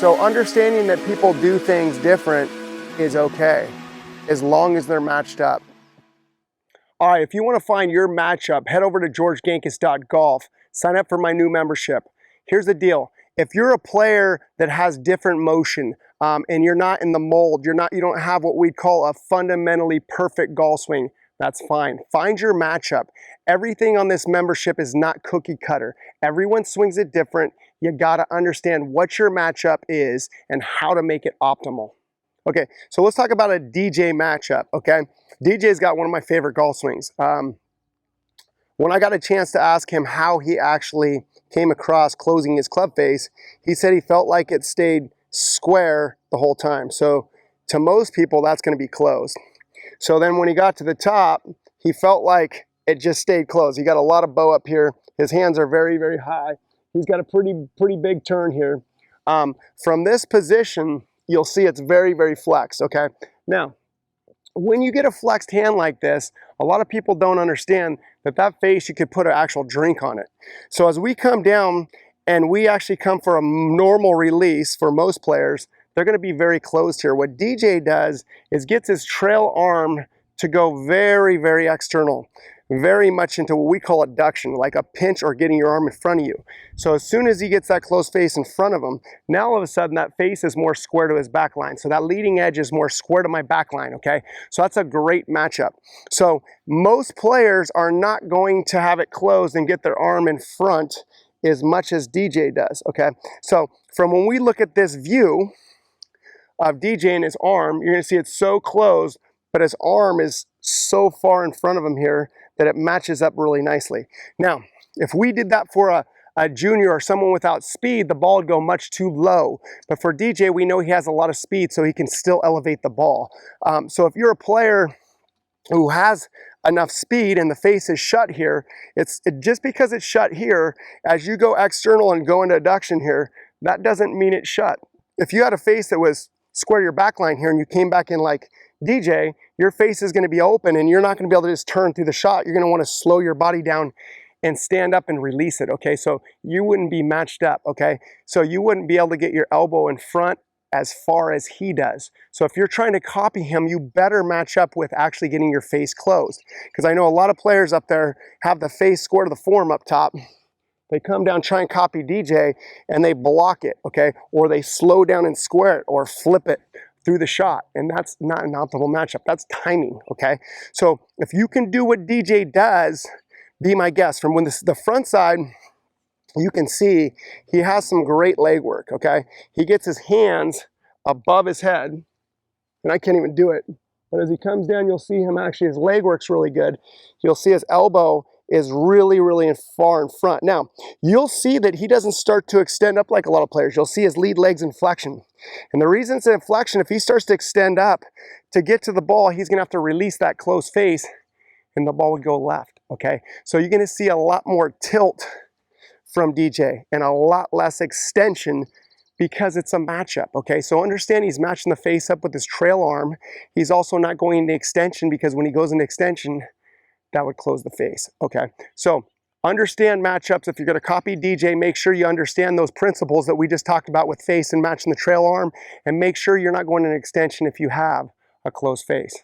So understanding that people do things different is okay, as long as they're matched up. All right, if you want to find your matchup, head over to georgegankis.golf. Sign up for my new membership. Here's the deal. If you're a player that has different motion and you're not in the mold, you don't have what we'd call a fundamentally perfect golf swing, that's fine. Find your matchup. Everything on this membership is not cookie cutter. Everyone swings it different. You got to understand what your matchup is and how to make it optimal. Okay, so let's talk about a DJ matchup, okay? DJ's got one of my favorite golf swings. When I got a chance to ask him how he actually came across closing his club face, he said he felt like it stayed square the whole time. So to most people, that's going to be closed. So then when he got to the top, he felt like it just stayed closed. He got a lot of bow up here. His hands are very, very high. He's got a pretty big turn here. From this position, you'll see it's very, very flexed, okay? Now, when you get a flexed hand like this, a lot of people don't understand that face, you could put an actual drink on it. So as we come down and we actually come for a normal release for most players, they're going to be very closed here. What DJ does is gets his trail arm to go very, very external, very much into what we call adduction, like a pinch or getting your arm in front of you. So as soon as he gets that closed face in front of him, now all of a sudden that face is more square to his back line. So that leading edge is more square to my back line, okay? So that's a great matchup. So most players are not going to have it closed and get their arm in front as much as DJ does, okay? So from when we look at this view of DJ and his arm, you're gonna see it's so closed, but his arm is so far in front of him here that it matches up really nicely. Now, if we did that for a junior or someone without speed, the ball would go much too low. But for DJ, we know he has a lot of speed, so he can still elevate the ball. So if you're a player who has enough speed and the face is shut here, just because it's shut here, as you go external and go into adduction here, that doesn't mean it's shut. If you had a face that was square to your back line here and you came back in like DJ, your face is going to be open and you're not going to be able to just turn through the shot. You're going to want to slow your body down and stand up and release it, okay? So you wouldn't be matched up, okay? So you wouldn't be able to get your elbow in front as far as he does. So if you're trying to copy him, you better match up with actually getting your face closed. Because I know a lot of players up there have the face square to the form up top. They come down, try and copy DJ, and they block it, okay? Or they slow down and square it, or flip it through the shot, and that's not an optimal matchup. That's timing, okay? So if you can do what DJ does, be my guest. From when the front side, you can see he has some great leg work, okay? He gets his hands above his head, and I can't even do it, but as he comes down, you'll see him actually, his leg work's really good. You'll see his elbow is really, really far in front. Now, you'll see that he doesn't start to extend up like a lot of players. You'll see his lead leg's inflection. And the reason it's an inflection, if he starts to extend up to get to the ball, he's gonna have to release that closed face and the ball would go left, okay? So you're gonna see a lot more tilt from DJ and a lot less extension because it's a matchup, okay? So understand he's matching the face up with his trail arm. He's also not going into extension because when he goes into extension, that would close the face, okay? So understand matchups. If you're gonna copy DJ, make sure you understand those principles that we just talked about with face and matching the trail arm, and make sure you're not going in extension if you have a closed face.